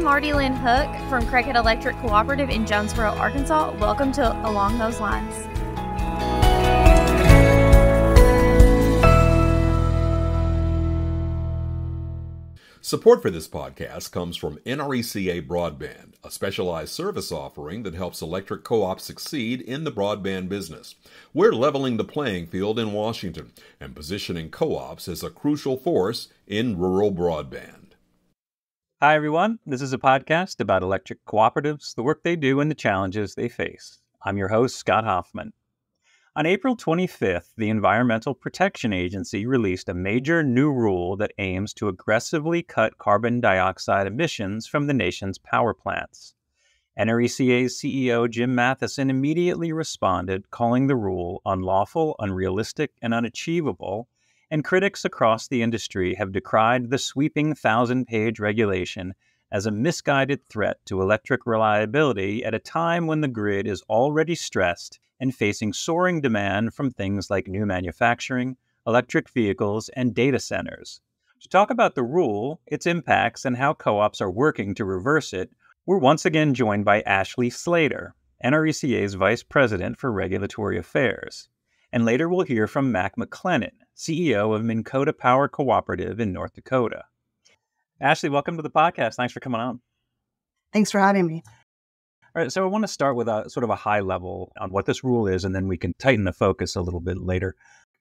I'm Marty Lynn Hook from Craighead Electric Cooperative in Jonesboro, Arkansas. Welcome to Along Those Lines. Support for this podcast comes from NRECA Broadband, a specialized service offering that helps electric co-ops succeed in the broadband business. We're leveling the playing field in Washington and positioning co-ops as a crucial force in rural broadband. Hi, everyone. This is a podcast about electric cooperatives, the work they do, and the challenges they face. I'm your host, Scott Hoffman. On April 25th, the Environmental Protection Agency released a major new rule that aims to aggressively cut carbon dioxide emissions from the nation's power plants. NRECA CEO Jim Matheson immediately responded, calling the rule unlawful, unrealistic, and unachievable, and critics across the industry have decried the sweeping 1,000-page regulation as a misguided threat to electric reliability at a time when the grid is already stressed and facing soaring demand from things like new manufacturing, electric vehicles, and data centers. To talk about the rule, its impacts, and how co-ops are working to reverse it, we're once again joined by Ashley Slater, NRECA's Vice President for Regulatory Affairs. And later we'll hear from McLennan, CEO of Minnkota Power Cooperative in North Dakota. Ashley, welcome to the podcast. Thanks for coming on. Thanks for having me. All right, so I want to start with a sort of a high level on what this rule is, and then we can tighten the focus a little bit later.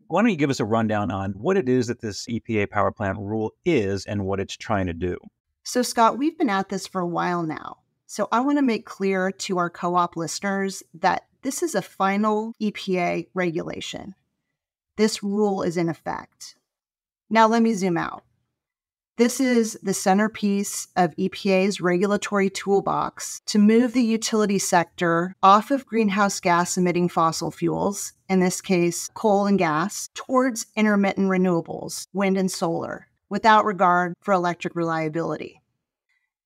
Why don't you give us a rundown on what it is that this EPA power plant rule is and what it's trying to do? So, Scott, we've been at this for a while now. So I want to make clear to our co-op listeners that this is a final EPA regulation. This rule is in effect. Now let me zoom out. This is the centerpiece of EPA's regulatory toolbox to move the utility sector off of greenhouse gas emitting fossil fuels, in this case, coal and gas, towards intermittent renewables, wind and solar, without regard for electric reliability.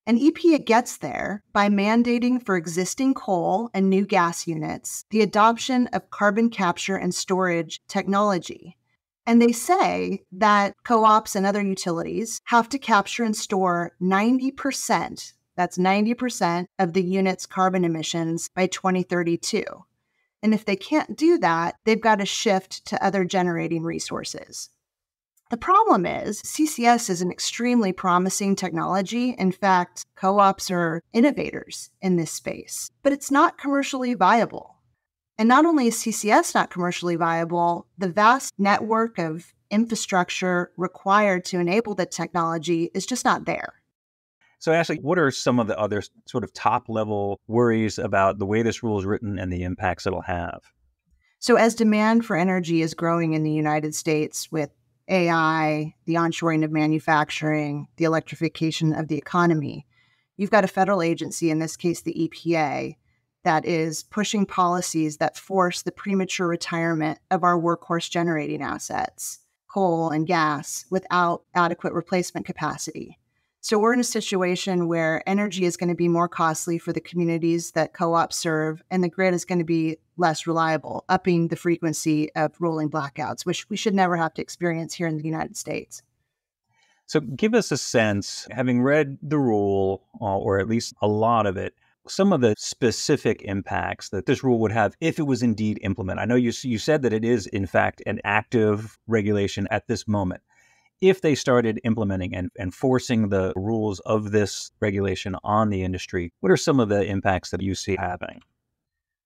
And EPA gets there by mandating for existing coal and new gas units the adoption of carbon capture and storage technology. And they say that co-ops and other utilities have to capture and store 90%, that's 90% of the unit's carbon emissions by 2032. And if they can't do that, they've got to shift to other generating resources. The problem is CCS is an extremely promising technology. In fact, co-ops are innovators in this space, but it's not commercially viable. And not only is CCS not commercially viable, the vast network of infrastructure required to enable the technology is just not there. So Ashley, what are some of the other sort of top-level worries about the way this rule is written and the impacts it'll have? So as demand for energy is growing in the United States with AI, the onshoring of manufacturing, the electrification of the economy, you've got a federal agency, in this case the EPA, that is pushing policies that force the premature retirement of our workhorse generating assets, coal and gas, without adequate replacement capacity. So we're in a situation where energy is going to be more costly for the communities that co-ops serve, and the grid is going to be less reliable, upping the frequency of rolling blackouts, which we should never have to experience here in the United States. So give us a sense, having read the rule, or at least a lot of it, some of the specific impacts that this rule would have if it was indeed implemented. I know you said that it is, in fact, an active regulation at this moment. If they started implementing and forcing the rules of this regulation on the industry, what are some of the impacts that you see happening?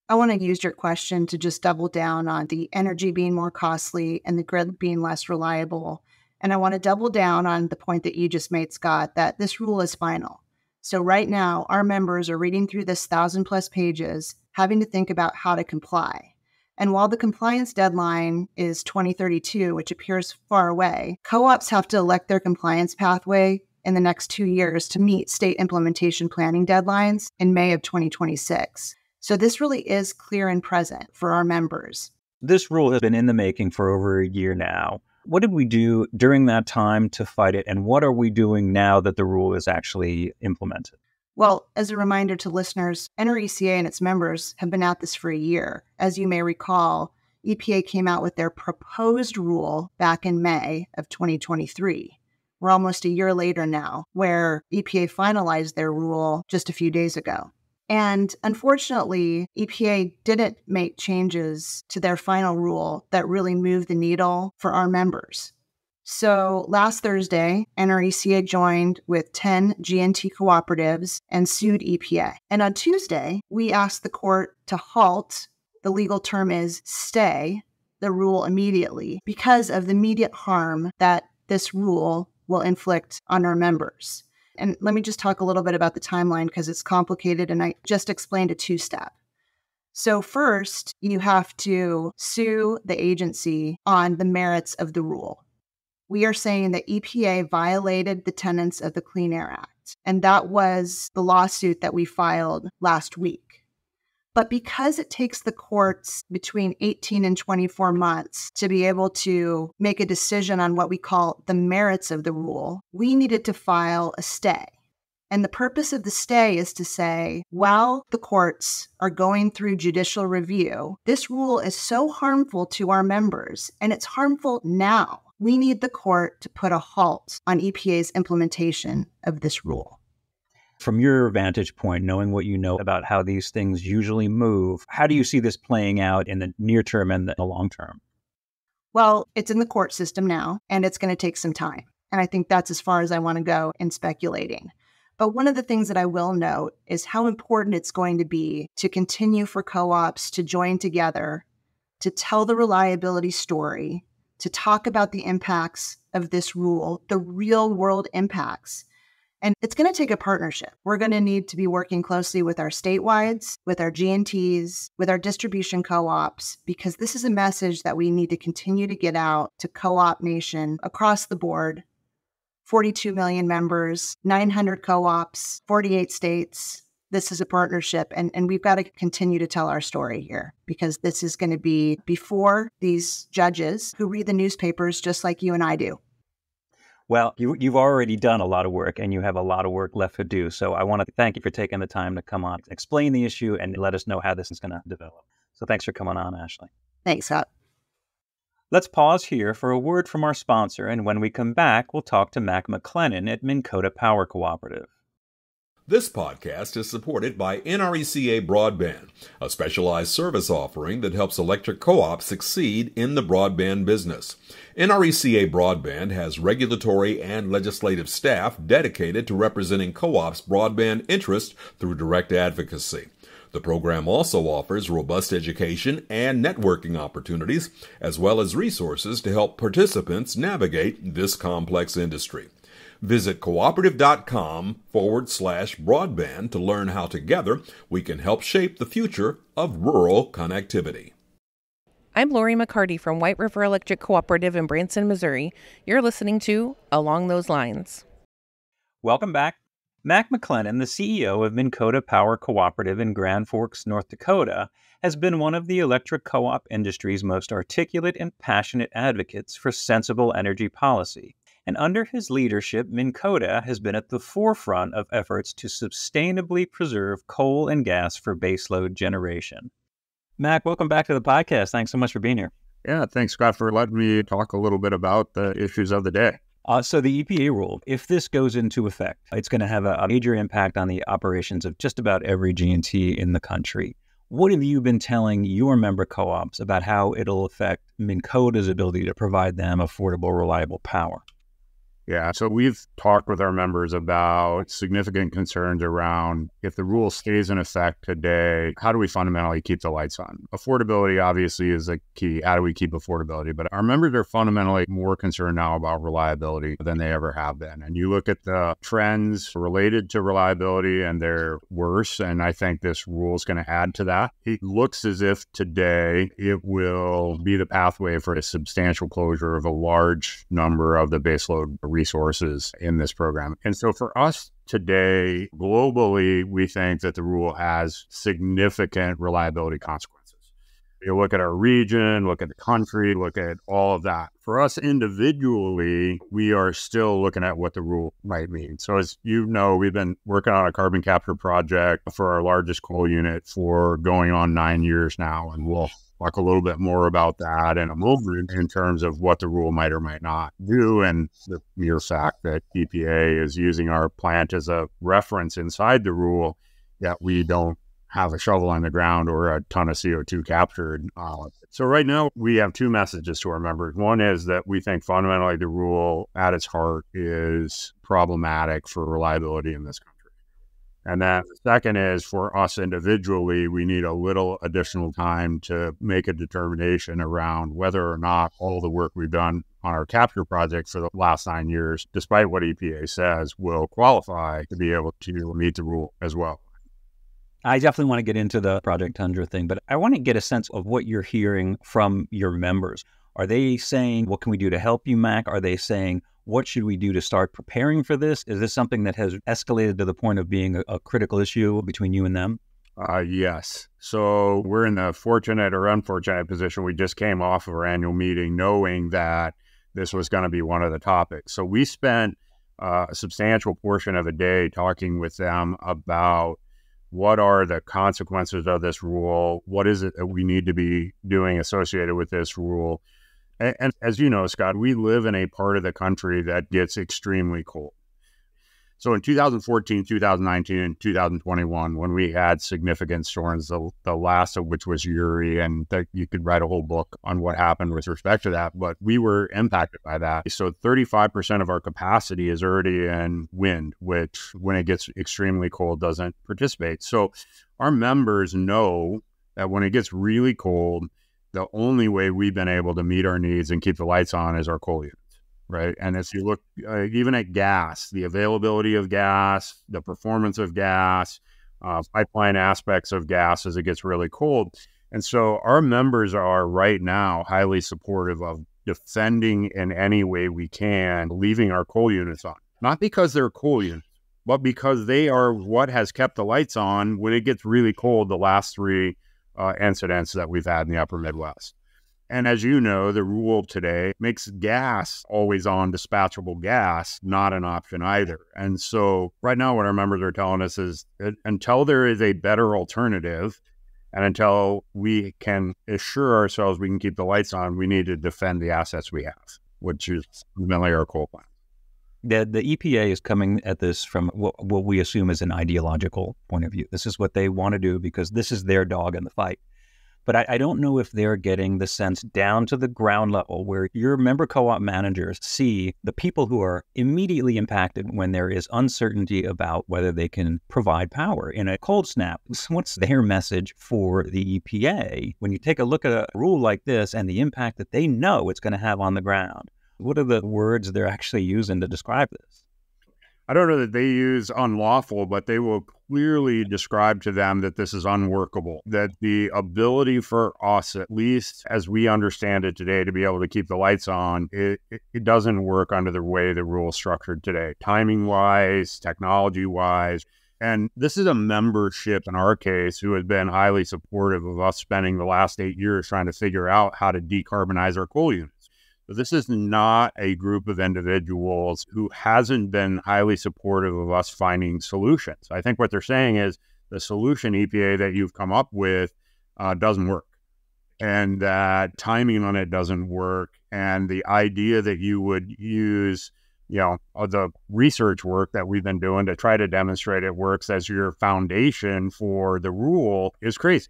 I want to use your question to just double down on the energy being more costly and the grid being less reliable. And I want to double down on the point that you just made, Scott, that this rule is final. So right now, our members are reading through this 1,000+ pages, having to think about how to comply. And while the compliance deadline is 2032, which appears far away, co-ops have to elect their compliance pathway in the next 2 years to meet state implementation planning deadlines in May of 2026. So this really is clear and present for our members. This rule has been in the making for over a year now. What did we do during that time to fight it, and what are we doing now that the rule is actually implemented? Well, as a reminder to listeners, NRECA and its members have been at this for a year. As you may recall, EPA came out with their proposed rule back in May of 2023. We're almost a year later now, where EPA finalized their rule just a few days ago. And unfortunately, EPA didn't make changes to their final rule that really moved the needle for our members. So last Thursday, NRECA joined with 10 GNT cooperatives and sued EPA. And on Tuesday, we asked the court to halt, the legal term is stay, the rule immediately because of the immediate harm that this rule will inflict on our members. And let me just talk a little bit about the timeline because it's complicated and I just explained a two-step. So first, you have to sue the agency on the merits of the rule. We are saying that EPA violated the tenets of the Clean Air Act, and that was the lawsuit that we filed last week. But because it takes the courts between 18 and 24 months to be able to make a decision on what we call the merits of the rule, we needed to file a stay. And the purpose of the stay is to say, while the courts are going through judicial review, this rule is so harmful to our members, and it's harmful now. We need the court to put a halt on EPA's implementation of this rule. From your vantage point, knowing what you know about how these things usually move, how do you see this playing out in the near term and the long term? Well, it's in the court system now, and it's going to take some time. And I think that's as far as I want to go in speculating. But one of the things that I will note is how important it's going to be to continue for co-ops to join together, to tell the reliability story, to talk about the impacts of this rule, the real world impacts. And it's going to take a partnership. We're going to need to be working closely with our statewides, with our GNTs, with our distribution co-ops, because this is a message that we need to continue to get out to co-op nation across the board. 42 million members, 900 co-ops, 48 states. This is a partnership, and we've got to continue to tell our story here because this is going to be before these judges who read the newspapers just like you and I do. Well, you've already done a lot of work and you have a lot of work left to do. So I want to thank you for taking the time to come on, explain the issue, and let us know how this is going to develop. So thanks for coming on, Ashley. Thanks, Scott. Let's pause here for a word from our sponsor, and when we come back, we'll talk to Mac McLennan at Minnkota Power Cooperative. This podcast is supported by NRECA Broadband, a specialized service offering that helps electric co-ops succeed in the broadband business. NRECA Broadband has regulatory and legislative staff dedicated to representing co-ops' broadband interests through direct advocacy. The program also offers robust education and networking opportunities, as well as resources to help participants navigate this complex industry. Visit cooperative.com/broadband to learn how together we can help shape the future of rural connectivity. I'm Lori McCarty from White River Electric Cooperative in Branson, Missouri. You're listening to Along Those Lines. Welcome back. Mac McLennan, the CEO of Minnkota Power Cooperative in Grand Forks, North Dakota, has been one of the electric co-op industry's most articulate and passionate advocates for sensible energy policy. And under his leadership, Minnkota has been at the forefront of efforts to sustainably preserve coal and gas for baseload generation. Mac, welcome back to the podcast. Thanks so much for being here. Yeah, thanks, Scott, for letting me talk a little bit about the issues of the day. So the EPA rule, if this goes into effect, it's going to have a major impact on the operations of just about every GNT in the country. What have you been telling your member co-ops about how it'll affect Minnkota's ability to provide them affordable, reliable power? Yeah, so we've talked with our members about significant concerns around if the rule stays in effect today, how do we fundamentally keep the lights on? Affordability obviously is a key. How do we keep affordability? But our members are fundamentally more concerned now about reliability than they ever have been. And you look at the trends related to reliability and they're worse. And I think this rule is going to add to that. It looks as if today it will be the pathway for a substantial closure of a large number of the baseload resources in this program. And so for us today, globally, we think that the rule has significant reliability consequences. You look at our region, look at the country, look at all of that. For us individually, we are still looking at what the rule might mean. So as you know, we've been working on a carbon capture project for our largest coal unit for going on 9 years now, and we'll talk a little bit more about that in a moment in terms of what the rule might or might not do, and the mere fact that EPA is using our plant as a reference inside the rule, yet we don't have a shovel on the ground or a ton of CO2 captured. So right now we have two messages to our members. One is that we think fundamentally the rule at its heart is problematic for reliability in this country. And then the second is for us individually, we need a little additional time to make a determination around whether or not all the work we've done on our capture project for the last 9 years, despite what EPA says, will qualify to be able to meet the rule as well. I definitely want to get into the Project Tundra thing, but I want to get a sense of what you're hearing from your members. Are they saying, what can we do to help you, Mac? Are they saying, what should we do to start preparing for this? Is this something that has escalated to the point of being a critical issue between you and them? Yes. So we're in the fortunate or unfortunate position. We just came off of our annual meeting knowing that this was going to be one of the topics. So we spent a substantial portion of a day talking with them about what are the consequences of this rule? What is it that we need to be doing associated with this rule? And as you know, Scott, we live in a part of the country that gets extremely cold. So in 2014, 2019, and 2021, when we had significant storms, the last of which was Uri, and you could write a whole book on what happened with respect to that, but we were impacted by that. So 35% of our capacity is already in wind, which when it gets extremely cold doesn't participate. So our members know that when it gets really cold, the only way we've been able to meet our needs and keep the lights on is our coal units. Right. And if you look even at gas, the availability of gas, the performance of gas, pipeline aspects of gas as it gets really cold. And so our members are right now highly supportive of defending in any way we can, leaving our coal units on, not because they're coal units, but because they are what has kept the lights on when it gets really cold, the last three incidents that we've had in the upper Midwest. And as you know, the rule today makes gas, always on dispatchable gas, not an option either. And so right now what our members are telling us is until there is a better alternative and until we can assure ourselves we can keep the lights on, we need to defend the assets we have, which is mainly our coal plant. The EPA is coming at this from what we assume is an ideological point of view. This is what they want to do because this is their dog in the fight. But I don't know if they're getting the sense down to the ground level where your member co-op managers see the people who are immediately impacted when there is uncertainty about whether they can provide power. In a cold snap, what's their message for the EPA? When you take a look at a rule like this and the impact that they know it's going to have on the ground, what are the words they're actually using to describe this? I don't know that they use unlawful, but they will clearly describe to them that this is unworkable, that the ability for us, at least as we understand it today, to be able to keep the lights on, it doesn't work under the way the rule is structured today, timing-wise, technology-wise. And this is a membership, in our case, who has been highly supportive of us spending the last 8 years trying to figure out how to decarbonize our coal units. So this is not a group of individuals who hasn't been highly supportive of us finding solutions. I think what they're saying is the solution, EPA, that you've come up with doesn't work, and that timing on it doesn't work, and the idea that you would use, the research work that we've been doing to try to demonstrate it works as your foundation for the rule is crazy.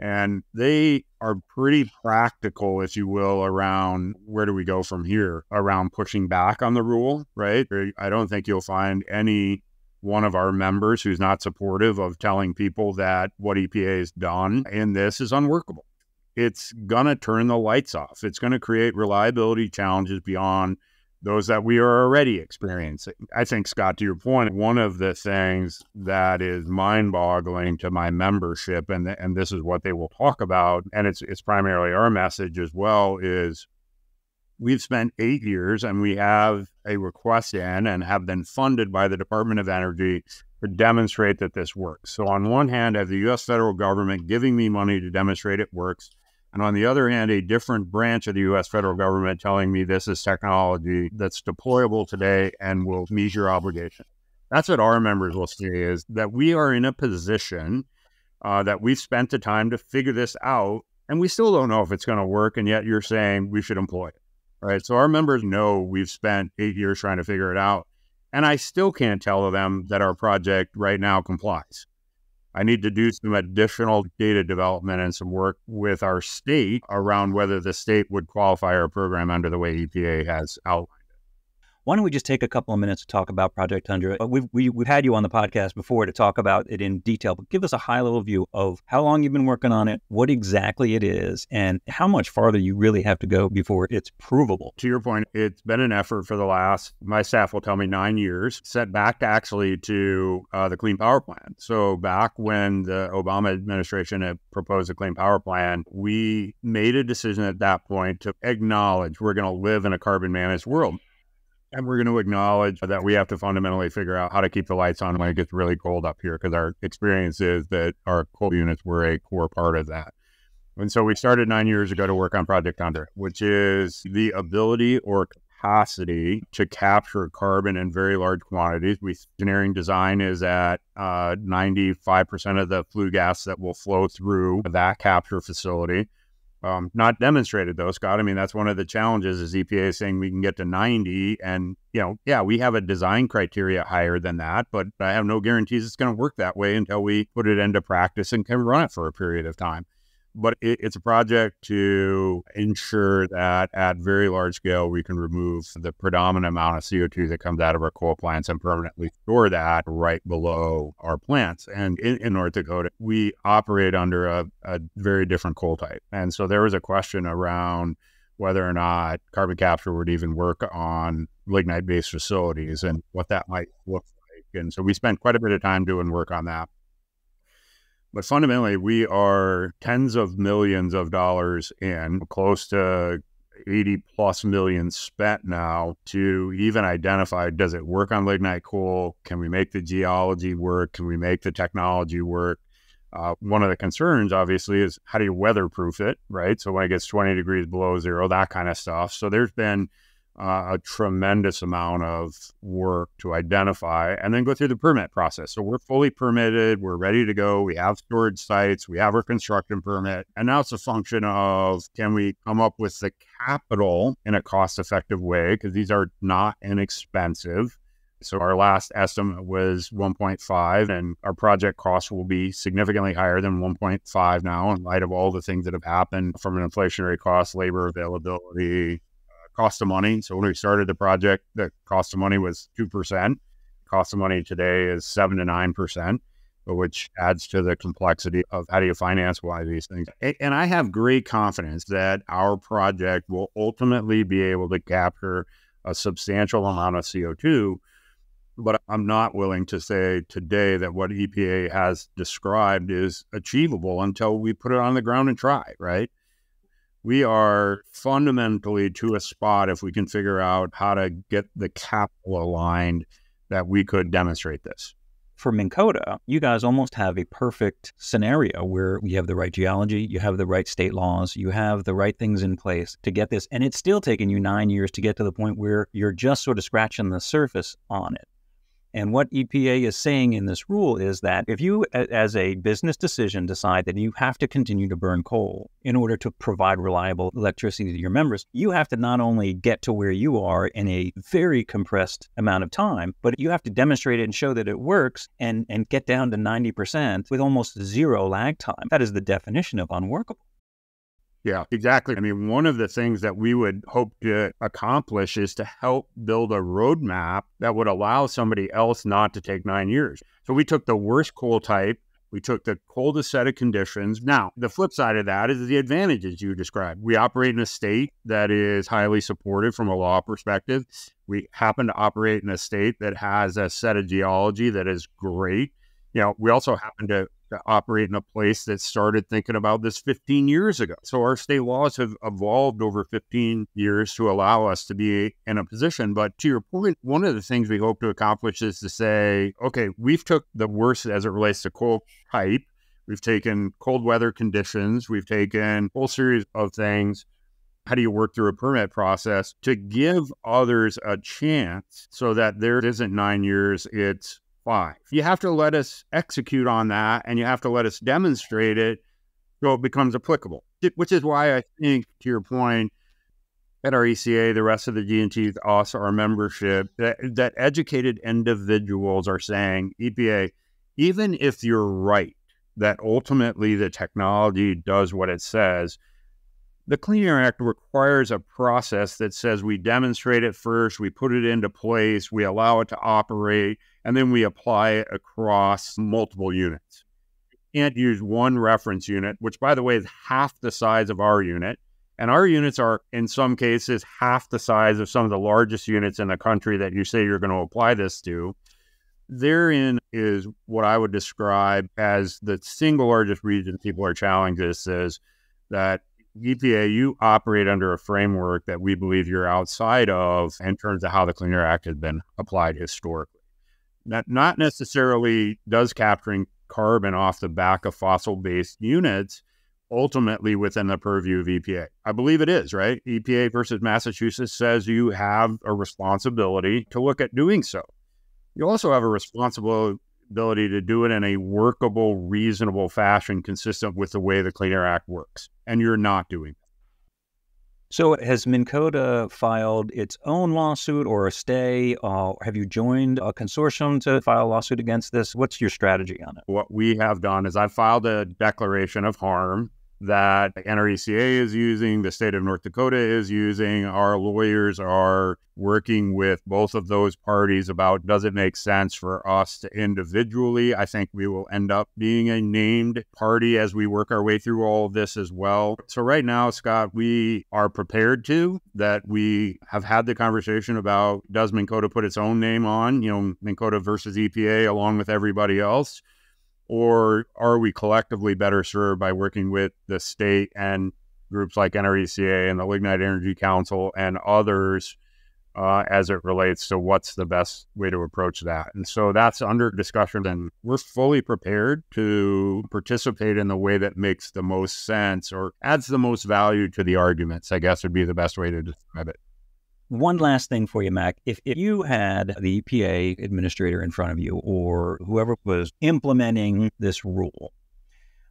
And they are pretty practical, if you will, around where do we go from here, around pushing back on the rule, right? I don't think you'll find any one of our members who's not supportive of telling people that what EPA has done in this is unworkable. It's going to turn the lights off. It's going to create reliability challenges beyond those that we are already experiencing. I think, Scott, to your point, one of the things that is mind-boggling to my membership, and this is what they will talk about, and it's primarily our message as well, is we've spent 8 years and we have a request in and have been funded by the Department of Energy to demonstrate that this works. So on one hand, I have the U.S. federal government giving me money to demonstrate it works. And on the other hand, a different branch of the U.S. federal government telling me this is technology that's deployable today and will meet your obligation. That's what our members will see, is that we are in a position that we've spent the time to figure this out, And we still don't know if it's going to work. And yet you're saying we should employ it, right? So our members know we've spent 8 years trying to figure it out. And I still can't tell them that our project right now complies. I need to do some additional data development and some work with our state around whether the state would qualify our program under the way EPA has outlined. Why don't we just take a couple of minutes to talk about Project Tundra? We've had you on the podcast before to talk about it in detail, but give us a high-level view of how long you've been working on it, what exactly it is, and how much farther you really have to go before it's provable. To your point, it's been an effort for the last, my staff will tell me, 9 years, set back actually to the Clean Power Plan. So back when the Obama administration had proposed a Clean Power Plan, we made a decision at that point to acknowledge we're going to live in a carbon-managed world. And we're going to acknowledge that we have to fundamentally figure out how to keep the lights on when it gets really cold up here, because our experience is that our coal units were a core part of that. And so we started 9 years ago to work on Project Tundra, which is the ability or capacity to capture carbon in very large quantities. Engineering design is at 95% of the flue gas that will flow through that capture facility. Not demonstrated though, Scott. I mean, that's one of the challenges is EPA is saying we can get to 90 and, we have a design criteria higher than that, but I have no guarantees it's going to work that way until we put it into practice and can run it for a period of time. But it's a project to ensure that at very large scale, we can remove the predominant amount of CO2 that comes out of our coal plants and permanently store that right below our plants. And in North Dakota, we operate under a very different coal type. And so there was a question around whether or not carbon capture would even work on lignite-based facilities and what that might look like. And so we spent quite a bit of time doing work on that. But fundamentally, we are tens of millions of dollars in, close to 80 plus million spent now to even identify, does it work on lignite coal? Can we make the geology work? Can we make the technology work? One of the concerns, obviously, is how do you weatherproof it, right? So when it gets 20 degrees below zero, that kind of stuff. So there's been a tremendous amount of work to identify and then go through the permit process. So we're fully permitted. We're ready to go. We have storage sites. We have our construction permit. And now it's a function of, can we come up with the capital in a cost-effective way? Because these are not inexpensive. So our last estimate was 1.5, and our project cost will be significantly higher than 1.5 now in light of all the things that have happened from an inflationary cost, labor availability, cost of money. So when we started the project, the cost of money was 2%. Cost of money today is 7 to 9%, which adds to the complexity of how do you finance one of these things. And I have great confidence that our project will ultimately be able to capture a substantial amount of CO2. But I'm not willing to say today that what EPA has described is achievable until we put it on the ground and try, right? We are fundamentally to a spot, if we can figure out how to get the capital aligned, that we could demonstrate this. For Minnkota, you guys almost have a perfect scenario where you have the right geology, you have the right state laws, you have the right things in place to get this. And it's still taken you 9 years to get to the point where you're just sort of scratching the surface on it. And what EPA is saying in this rule is that if you, as a business decision, decide that you have to continue to burn coal in order to provide reliable electricity to your members, you have to not only get to where you are in a very compressed amount of time, but you have to demonstrate it and show that it works and get down to 90% with almost zero lag time. That is the definition of unworkable. Yeah, exactly. I mean, one of the things that we would hope to accomplish is to help build a roadmap that would allow somebody else not to take 9 years. So we took the worst coal type. We took the coldest set of conditions. Now, the flip side of that is the advantages you described. We operate in a state that is highly supportive from a law perspective. We happen to operate in a state that has a set of geology that is great. We also happen to operate in a place that started thinking about this 15 years ago. So our state laws have evolved over 15 years to allow us to be in a position. But to your point, one of the things we hope to accomplish is to say, okay, we've took the worst as it relates to coal type. We've taken cold weather conditions. We've taken a whole series of things. How do you work through a permit process to give others a chance so that there isn't 9 years, it's 5. You have to let us execute on that, and you have to let us demonstrate it So it becomes applicable, which is why I think, to your point, at NRECA, the rest of the G&T, us, our membership, that educated individuals are saying, EPA, even if you're right, that ultimately the technology does what it says, the Clean Air Act requires a process that says we demonstrate it first, we put it into place, we allow it to operate, and then we apply it across multiple units. You can't use one reference unit, which, by the way, is half the size of our unit. And our units are, in some cases, half the size of some of the largest units in the country that you say you're going to apply this to. Therein is what I would describe as the single largest reason people are challenging this is that EPA, you operate under a framework that we believe you're outside of in terms of how the Clean Air Act has been applied historically. Not necessarily does capturing carbon off the back of fossil-based units ultimately within the purview of EPA. I believe it is, right? EPA versus Massachusetts says you have a responsibility to look at doing so. You also have a responsibility to do it in a workable, reasonable fashion consistent with the way the Clean Air Act works. And you're not doing that. So has Minnkota filed its own lawsuit or a stay? Have you joined a consortium to file a lawsuit against this? What's your strategy on it? What we have done is I filed a declaration of harm that NRECA is using, the state of North Dakota is using. Our lawyers are working with both of those parties about, does it make sense for us to individually? I think we will end up being a named party as we work our way through all of this as well. So right now, Scott, we are prepared that we have had the conversation about, does Minnkota put its own name on, Minnkota versus EPA along with everybody else? Or are we collectively better served by working with the state and groups like NRECA and the Lignite Energy Council and others as it relates to what's the best way to approach that? And so that's under discussion, and we're fully prepared to participate in the way that makes the most sense or adds the most value to the arguments, I guess would be the best way to describe it. One last thing for you, Mac. If you had the EPA administrator in front of you or whoever was implementing this rule,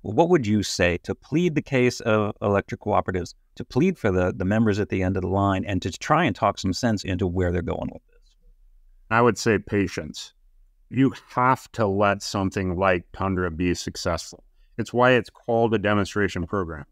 what would you say to plead the case of electric cooperatives, to plead for the members at the end of the line, and to try and talk some sense into where they're going with this? I would say patience. You have to let something like Tundra be successful. It's why it's called a demonstration program.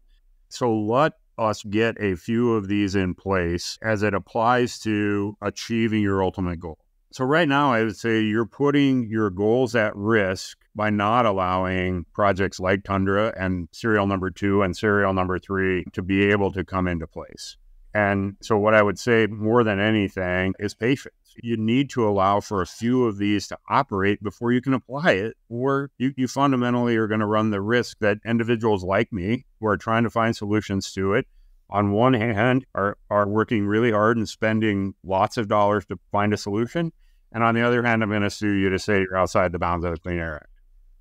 So let us get a few of these in place as it applies to achieving your ultimate goal. So right now, I would say you're putting your goals at risk by not allowing projects like Tundra and serial number 2 and serial number 3 to be able to come into place. And so what I would say more than anything is patience. You need to allow for a few of these to operate before you can apply it, or you fundamentally are going to run the risk that individuals like me who are trying to find solutions to it, on one hand, are working really hard and spending lots of dollars to find a solution. And on the other hand, I'm going to sue you to say you're outside the bounds of the Clean Air Act.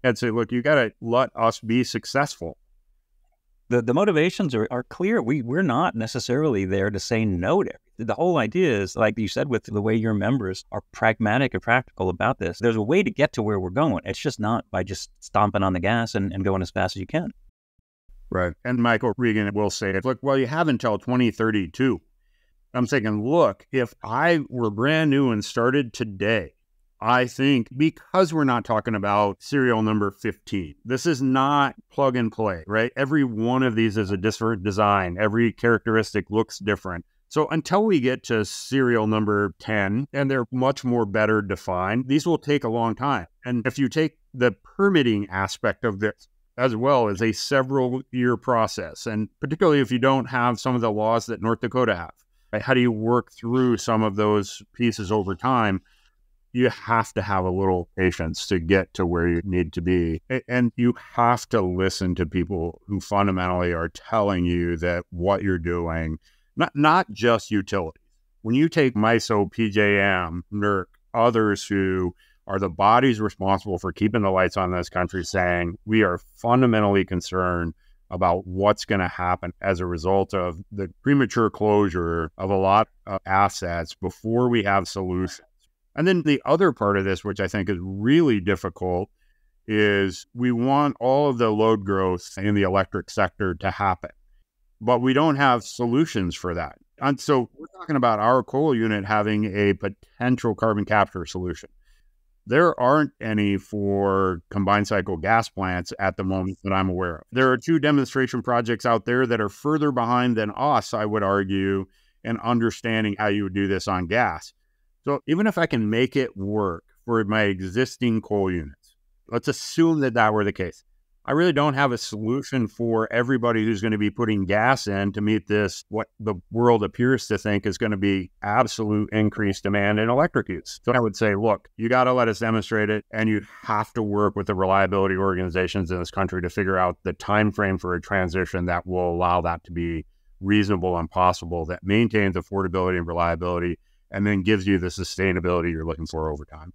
And say, look, you got to let us be successful. The motivations are clear. We're not necessarily there to say no to everything. The whole idea is, like you said, with the way your members are pragmatic and practical about this, there's a way to get to where we're going. It's just not by just stomping on the gas and going as fast as you can. Right. And Michael Regan will say, look, well, you have until 2032. I'm thinking, look, if I were brand new and started today, I think because we're not talking about serial number 15, this is not plug and play, right? Every one of these is a different design. Every characteristic looks different. So until we get to serial number 10, and they're much more better defined, these will take a long time. And if you take the permitting aspect of this as well as a several year process, and particularly if you don't have some of the laws that North Dakota have, right? How do you work through some of those pieces over time? You have to have a little patience to get to where you need to be. And you have to listen to people who fundamentally are telling you that what you're doing, not just utilities. When you take MISO, PJM, NERC, others who are the bodies responsible for keeping the lights on in this country, saying we are fundamentally concerned about what's going to happen as a result of the premature closure of a lot of assets before we have solutions. And then the other part of this, which I think is really difficult, is we want all of the load growth in the electric sector to happen, but we don't have solutions for that. And so we're talking about our coal unit having a potential carbon capture solution. There aren't any for combined cycle gas plants at the moment that I'm aware of. There are 2 demonstration projects out there that are further behind than us, I would argue, in understanding how you would do this on gas. So even if I can make it work for my existing coal units, let's assume that that were the case, I really don't have a solution for everybody who's going to be putting gas in to meet this, what the world appears to think is going to be absolute increased demand in electric use. So I would say, look, you got to let us demonstrate it, and you have to work with the reliability organizations in this country to figure out the time frame for a transition that will allow that to be reasonable and possible, that maintains affordability and reliability, and then gives you the sustainability you're looking for over time.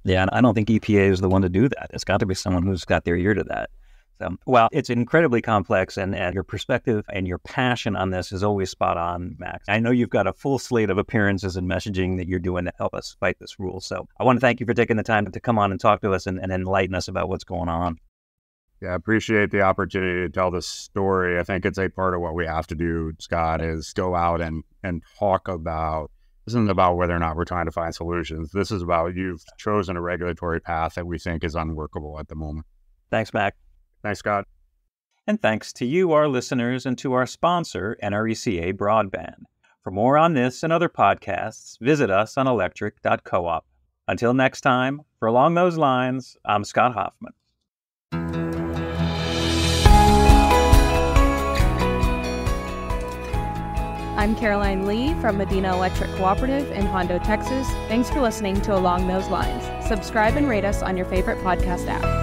Yeah, and I don't think EPA is the one to do that. It's got to be someone who's got their ear to that. So, well, it's incredibly complex, and your perspective and your passion on this is always spot on, Max. I know you've got a full slate of appearances and messaging that you're doing to help us fight this rule. So I want to thank you for taking the time to come on and talk to us and enlighten us about what's going on. Yeah, I appreciate the opportunity to tell this story. I think it's a part of what we have to do, Scott, is go out and talk about. This isn't about whether or not we're trying to find solutions. This is about you've chosen a regulatory path that we think is unworkable at the moment. Thanks, Mac. Thanks, Scott. And thanks to you, our listeners, and to our sponsor, NRECA Broadband. For more on this and other podcasts, visit us on electric.coop. Until next time, for Along Those Lines, I'm Scott Hoffman. I'm Caroline Lee from Medina Electric Cooperative in Hondo, Texas. Thanks for listening to Along Those Lines. Subscribe and rate us on your favorite podcast app.